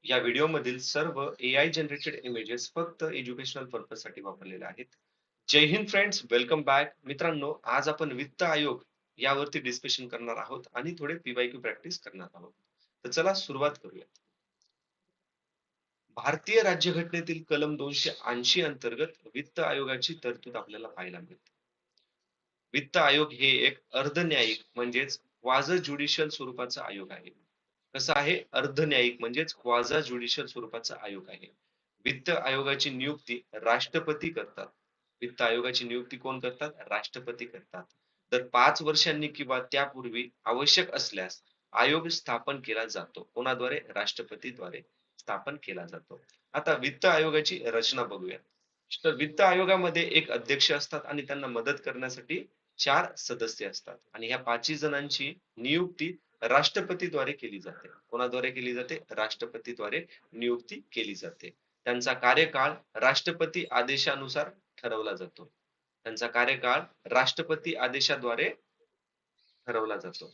या व्हिडिओमधील सर्व AI generated images फक्त एज्युकेशनल पर्पज साठी वापरलेले आहेत. जय हिंद फ्रेंड्स, वेलकम बॅक. मित्रांनो, आज आपण वित्त आयोग यावरती डिस्कशन करणार आहोत आणि थोडे PYQ प्रॅक्टिस करणार आहोत. तर चला सुरुवात करूया. भारतीय राज्यघटनेतील कलम 280 अंतर्गत वित्त आयोगाची तरतूद आपल्याला पाहायला मिळते. वित्त आयोग हे एक अर्धन्यायिक म्हणजेच क्वाझ ज्युडिशियल स्वरूपाचा आयोग आहे. कसं आहे? अर्धन्यायिक म्हणजेच क्वाझा ज्युडिशियल स्वरूपाचा आयोग आहे. वित्त आयोगाची नियुक्ती राष्ट्रपती करतात. वित्त आयोगाची नियुक्ती कोण करतात? राष्ट्रपती करतात. तर 5 वर्षांनी किंवा त्यापूर्वी आवश्यक असल्यास आयोग स्थापन केला जातो. कोणाद्वारे? राष्ट्रपतीद्वारे स्थापन केला जातो. आता वित्त आयोगाची रचना बघूया. तर वित्त आयोगामध्ये एक अध्यक्ष असतात आणि त्यांना मदत करण्यासाठी 4 सदस्य असतात आणि ह्या 5 जणांची नियुक्ती राष्ट्रपतीद्वारे केली जाते. कोणाद्वारे केली जाते? राष्ट्रपतीद्वारे नियुक्ती केली जाते. त्यांचा कार्यकाळ राष्ट्रपती आदेशानुसार ठरवला जातो. त्यांचा कार्यकाळ राष्ट्रपती आदेशाद्वारे ठरवला जातो.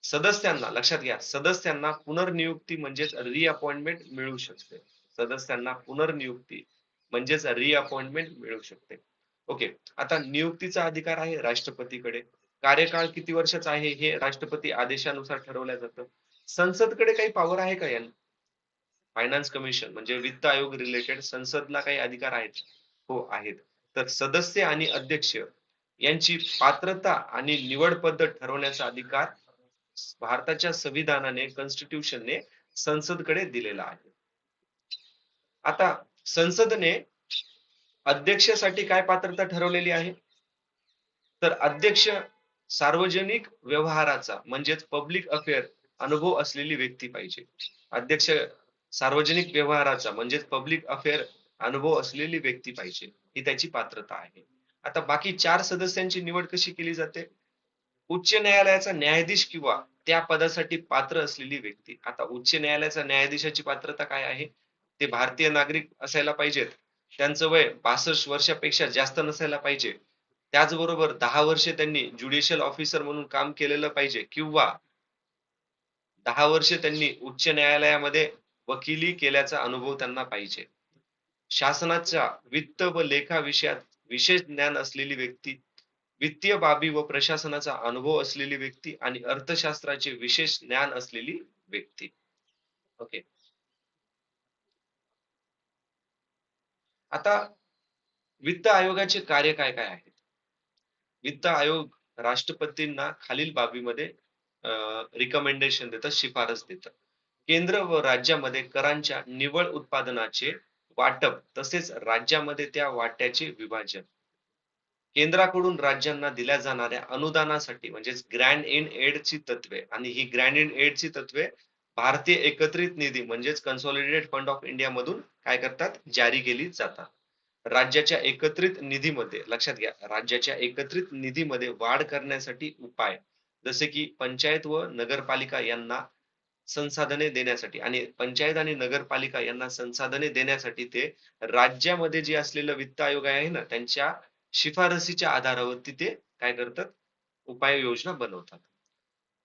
सदस्यांना लक्षात घ्या, सदस्यांना पुनर्नियुक्ती म्हणजेच रिअपॉइंटमेंट मिळू शकते. सदस्यांना पुनर्नियुक्ती म्हणजेच रिअपॉइंटमेंट मिळू शकते. ओके. आता नियुक्तीचा अधिकार आहे राष्ट्रपतीकडे. कार्यकाळ किती वर्षाचा आहे हे राष्ट्रपती आदेशानुसार ठरवलं जातं. संसदकडे काही पॉवर आहे का या फायनान्स कमिशन म्हणजे वित्त आयोग रिलेटेड संसदला काही अधिकार आहेत? हो आहेत. तर सदस्य आणि अध्यक्ष यांची पात्रता आणि निवड पद्धत ठरवण्याचा अधिकार भारताच्या संविधानाने कॉन्स्टिट्यूशनने संसदकडे दिलेला आहे. आता संसदने अध्यक्षासाठी काय पात्रता ठरवलेली आहे? तर अध्यक्ष सार्वजनिक व्यवहाराचा म्हणजेच पब्लिक अफेअर अनुभव असलेली व्यक्ती पाहिजे. अध्यक्ष सार्वजनिक व्यवहाराचा म्हणजेच पब्लिक अफेअर अनुभव असलेली व्यक्ती पाहिजे. ही त्याची पात्रता आहे. आता बाकी 4 सदस्यांची निवड कशी केली जाते? उच्च न्यायालयाचा न्यायाधीश किंवा त्या पदासाठी पात्र असलेली व्यक्ती. आता उच्च न्यायालयाचा न्यायाधीशाची पात्रता काय आहे? ते भारतीय नागरिक असायला पाहिजेत. त्यांचं वय 65 वर्षापेक्षा जास्त नसायला पाहिजे. त्याचबरोबर 10 वर्षे त्यांनी ज्युडिशियल ऑफिसर म्हणून काम केलेलं पाहिजे किंवा 10 वर्षे त्यांनी उच्च न्यायालयामध्ये वकिली केल्याचा अनुभव त्यांना पाहिजे. शासनाच्या वित्त व लेखा विषयात विशेष ज्ञान असलेली व्यक्ती, वित्तीय बाबी व प्रशासनाचा अनुभव असलेली व्यक्ती आणि अर्थशास्त्राचे विशेष ज्ञान असलेली व्यक्ती. ओके. आता वित्त आयोगाचे कार्य काय काय आहेत? वित्त आयोग राष्ट्रपतींना खालील बाबीमध्ये रिकमेंडेशन देतं, शिफारस देतं. केंद्र व राज्यामध्ये करांच्या निव्वळ उत्पादनाचे वाटप तसेच राज्यामध्ये त्या वाट्याचे विभाजन. केंद्राकडून राज्यांना दिल्या जाणाऱ्या अनुदानासाठी म्हणजेच ग्रँड इन एडची तत्वे आणि ही ग्रँड इन एडची तत्वे भारतीय एकत्रित निधी म्हणजेच कन्सॉलिडेटेड फंड ऑफ इंडिया मधून काय करतात? जारी केली जातात. राज्याच्या एकत्रित निधीमध्ये लक्षात घ्या, राज्याच्या एकत्रित निधीमध्ये वाढ करण्यासाठी उपाय जसे की पंचायत व नगरपालिका यांना संसाधने देण्यासाठी आणि पंचायत आणि नगरपालिका यांना संसाधने देण्यासाठी ते राज्यामध्ये जे असलेलं वित्त आयोग आहे ना, त्यांच्या शिफारसीच्या आधारावरती ते काय करतात? उपाययोजना बनवतात.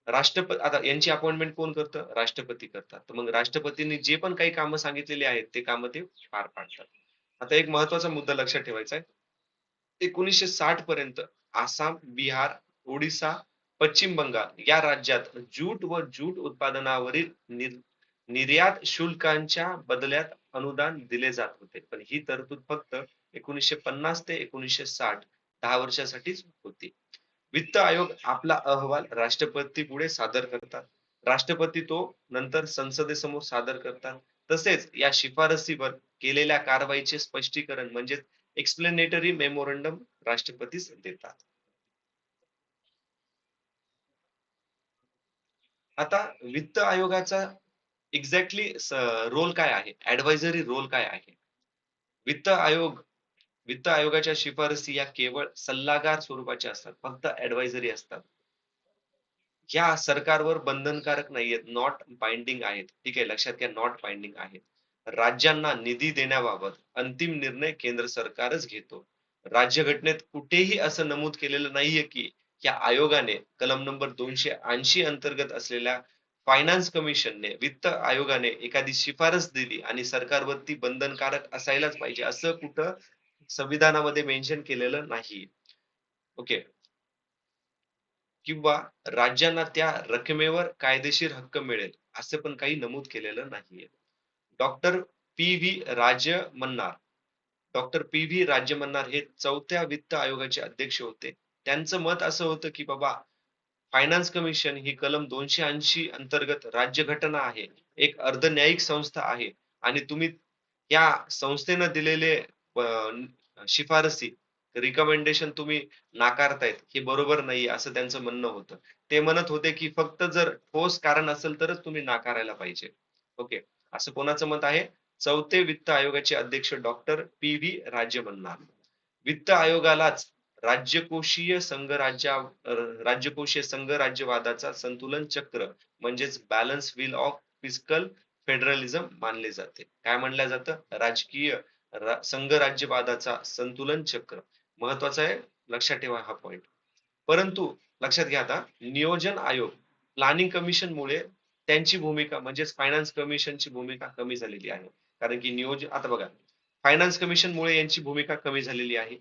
राष्ट्रपती आता यांची अपॉइंटमेंट कोण करतं? राष्ट्रपती करतात. तर मग राष्ट्रपतींनी जे पण काही कामं सांगितलेली आहेत, ते कामं ते पार पाडतात. आता एक महत्त्वाचा मुद्दा लक्षात ठेवायचा आहे. 1960 पर्यंत आसाम, बिहार, ओडिसा, पश्चिम बंगाल या राज्यात जूट व जूट उत्पादनावरील निर्यात शुल्कांच्या बदल्यात अनुदान दिले जात होते. पण ही तरतूद फक्त 1950 ते 1960 10 वर्षासाठीच होती. वित्त आयोग आपला अहवाल राष्ट्रपती पुढे सादर करतात. राष्ट्रपती तो नंतर संसदेसमोर सादर करतात. तसेच या शिफारसीवर केलेल्या कारवाईचे स्पष्टीकरण म्हणजे एक्सप्लेनेटरी मेमोरंडम राष्ट्रपतीस देतात. आता वित्त आयोगाचा एक्झॅक्टली रोल काय आहे? ॲडवायझरी रोल काय आहे? वित्त आयोग वित्त आयोगाच्या शिफारसी या केवळ सल्लागार स्वरूपाच्या असतात. फक्त ॲडवायझरी असतात. ह्या सरकारवर बंधनकारक नाहीयेत, नॉट बाइंडिंग आहेत. ठीक आहे, लक्षात घ्या, नॉट बाइंडिंग आहेत. राज्यांना निधी देण्याबाबत अंतिम निर्णय केंद्र सरकारच घेतो. राज्यघटनेत कुठेही असं नमूद केलेलं नाहीये की या आयोगाने कलम नंबर 280 अंतर्गत असलेल्या फायनान्स कमिशनने, वित्त आयोगाने एखादी शिफारस दिली आणि सरकारवरती बंधनकारक असायलाच पाहिजे असं कुठं संविधानामध्ये मेन्शन केलेलं नाही. ओके. किंवा राज्यांना त्या रकमेवर कायदेशीर हक्क मिळेल असं पण काही नमूद केलेलं नाहीये. Doctor P V Rajamannar doctor P V Rajamannar हे 4थ्या वित्त आयोगाचे अध्यक्ष होते. त्यांचं मत असं होतं की बाबा फायनान्स कमिशन ही कलम 280 अंतर्गत राज्यघटना आहे. एक अर्धन्यायिक संस्था आहे आणि तुम्ही या संस्थेनं दिलेले शिफारसी रिकमेंडेशन तुम्ही नाकारतायत हे बरोबर नाहीये असं त्यांचं म्हणणं होतं. ते म्हणत होते की फक्त जर ठोस कारण असेल तरच तुम्ही नाकारायला पाहिजे. ओके. असं कोणाचं मत आहे? 4 वित्त आयोगाचे अध्यक्ष डॉक्टर पी व्ही राजमन्नार. वित्त आयोगालाच राज्यकोषीय संघराज्या राज्यकोषीय संघराज्यवादाचा संतुलन चक्र म्हणजेच balance wheel of fiscal federalism मानले जाते. काय म्हणलं जातं? राजकीय संघराज्यवादाचा संतुलन चक्र. महत्वाचा आहे, लक्षात ठेवा हा पॉइंट. परंतु लक्षात घ्या आता नियोजन आयोग प्लॅनिंग कमिशन मुळे त्यांची भूमिका म्हणजेच फायनान्स कमिशनची भूमिका कमी झालेली आहे. कारण की नियोजन आता बघा फायनान्स कमिशन मुळे यांची भूमिका कमी झालेली आहे.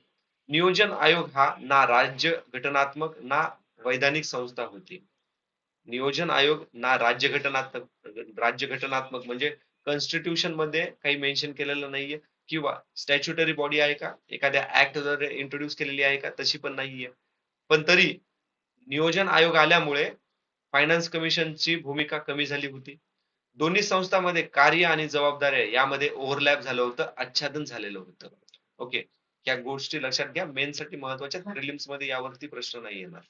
नियोजन आयोग हा ना राज्य घटनात्मक ना वैधानिक संस्था होती. नियोजन आयोग ना राज्यघटनात्मक म्हणजे कॉन्स्टिट्यूशन मध्ये काही मेन्शन केलेलं नाहीये किंवा स्टॅच्युटरी बॉडी आहे का एखाद्या ऍक्ट द्वारे इंट्रोड्यूस केलेली आहे का तशी पण नाहीये. पण तरी नियोजन आयोग आल्यामुळे फायनान्स कमिशनची भूमिका कमी झाली होती. दोन्ही संस्थांमध्ये कार्य आणि जबाबदाऱ्या यामध्ये ओव्हरलॅप झालं होतं, आच्छादन झालेलं होतं. ओके. या गोष्टी लक्षात घ्या. मेन साठी महत्वाच्या प्रिलिम्स मध्ये यावरती प्रश्न नाही येणार.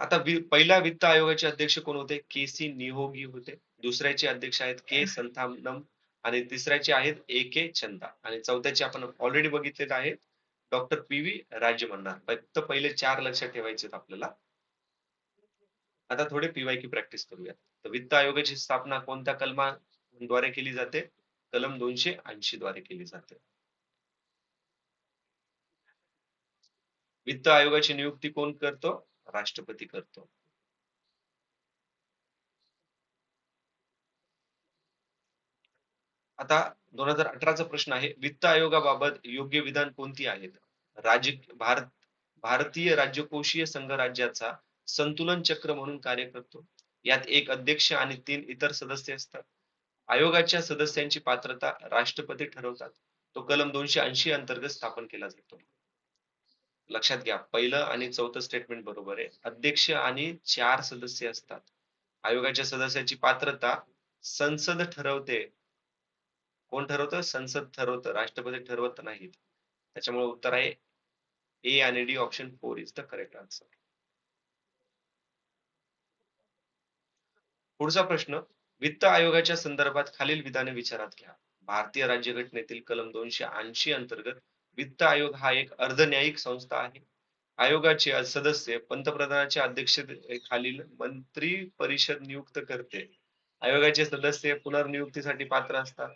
आता पहिल्या वित्त आयोगाचे अध्यक्ष कोण होते? के सी निहोगी होते. दुसऱ्याचे अध्यक्ष आहेत के संथानम आणि तिसऱ्याचे आहेत ए के चंदा आणि चौथ्याचे आपण ऑलरेडी बघितलेले आहे डॉक्टर पी व्ही राजमन्ना. फक्त पहिले 4 लक्षात ठेवायचे आपल्याला. आता थोडे पीवायक्यू प्रॅक्टिस करूया. तर वित्त आयोगाची स्थापना कोणत्या कलमाद्वारे केली जाते? कलम 280 द्वारे केली जाते. वित्त आयोगाची नियुक्ती कोण करतो? राष्ट्रपती करतो. आता 2018चा प्रश्न आहे. वित्त आयोगाबाबत योग्य विधान कोणती आहेत? राज्य भारतीय राज्यकोषीय संघराज्याचा संतुलन चक्र म्हणून कार्य करतो. यात एक अध्यक्ष आणि 3 इतर सदस्य असतात. आयोगाच्या सदस्यांची पात्रता राष्ट्रपती ठरवतात. तो कलम 280 अंतर्गत स्थापन केला जातो. लक्षात घ्या पहिलं आणि चौथं स्टेटमेंट बरोबर आहे. अध्यक्ष आणि 4 सदस्य असतात. आयोगाच्या सदस्याची पात्रता संसद ठरवते. कोण ठरवतं? संसद ठरवतं. राष्ट्रपती ठरवत नाहीत. त्याच्यामुळे उत्तर आहे ए आणि D option 4 is the correct answer. पुढचा प्रश्न वित्त आयोगाच्या संदर्भात खालील विधाने विचारात घ्या. भारतीय राज्यघटनेतील कलम 280 अंतर्गत वित्त आयोग हा एक अर्धन्यायिक संस्था आहे. आयोगाचे सदस्य पंतप्रधानाच्या अध्यक्षतेखालील मंत्री परिषद नियुक्त करते. आयोगाचे सदस्य पुनर्नियुक्तीसाठी पात्र असतात.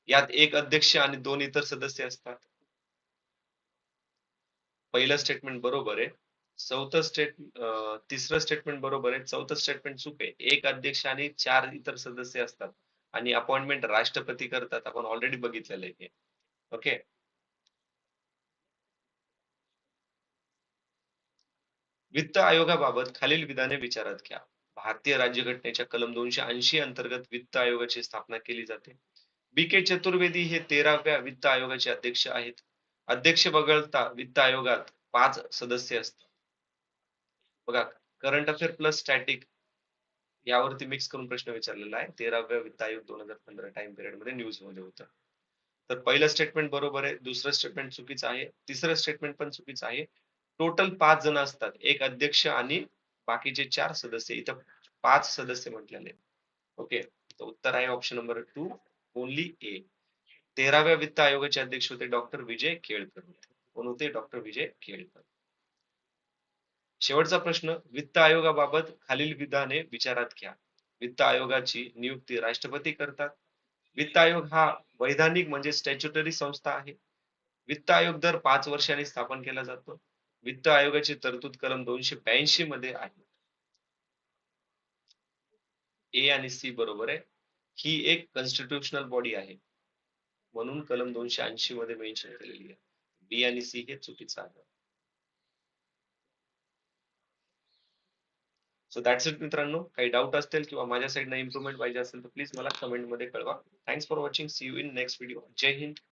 यात एक अध्यक्ष आणि 2 इतर सदस्य असतात. पहिलं स्टेटमेंट बरोबर आहे. चौथं तिसरं स्टेटमेंट बरोबर आहे. चौथं स्टेटमेंट चूक आहे. एक अध्यक्ष आणि 4 इतर सदस्य असतात आणि अपॉइंटमेंट राष्ट्रपती करतात. आपण ऑलरेडी बघितलेलं आहे हे. ओके. वित्त आयोगाबाबत खालील विधाने विचारात घ्या. भारतीय राज्यघटनेच्या कलम 280 अंतर्गत वित्त आयोगाची स्थापना केली जाते. बी के चतुर्वेदी हे 13व्या वित्त आयोगाचे अध्यक्ष आहेत. अध्यक्ष वगळता वित्त आयोगात 5 सदस्य असतात. बघा करंट अफेअर प्लस स्टॅटिक यावरती मिक्स करून प्रश्न विचारलेला आहे. 13व्या वित्त आयोग 2015 टाइम पिरियड मध्ये न्यूज मध्ये होतं. तर पहिलं स्टेटमेंट बरोबर आहे. दुसरं स्टेटमेंट चुकीचं आहे. तिसरं स्टेटमेंट पण चुकीचं आहे. टोटल 5 जण असतात. एक अध्यक्ष आणि बाकीचे 4 सदस्य. इथं 5 सदस्य म्हटलेले. ओके. तर उत्तर आहे ऑप्शन नंबर 2 ओनली ए. 13व्या वित्त आयोगाचे अध्यक्ष होते डॉक्टर विजय केळकर होते. कोण होते? डॉक्टर विजय केळकर. शेवटचा प्रश्न वित्त आयोगाबाबत खालील विधाने विचारात घ्या. वित्त आयोगाची नियुक्ती राष्ट्रपती करतात. वित्त आयोग हा वैधानिक म्हणजे स्टॅच्युटरी संस्था आहे. वित्त आयोग दर 5 वर्षांनी स्थापन केला जातो. वित्त आयोगाची तरतूद कलम 282 मध्ये आहे. ए आणि सी बरोबर आहे. ही एक कॉन्स्टिट्यूशनल बॉडी आहे. म्हणून कलम 280 मध्ये मेन्शन केलेली आहे. बी आणि सी हे चुकीचं आहे. सो दॅट्स इट मित्रांनो. काही डाऊट असतील किंवा माझ्या साईडनं इम्प्रुव्हमेंट पाहिजे असेल तर प्लीज मला कमेंट मध्ये कळवा. Thanks for watching. See you in next video. जय हिंद.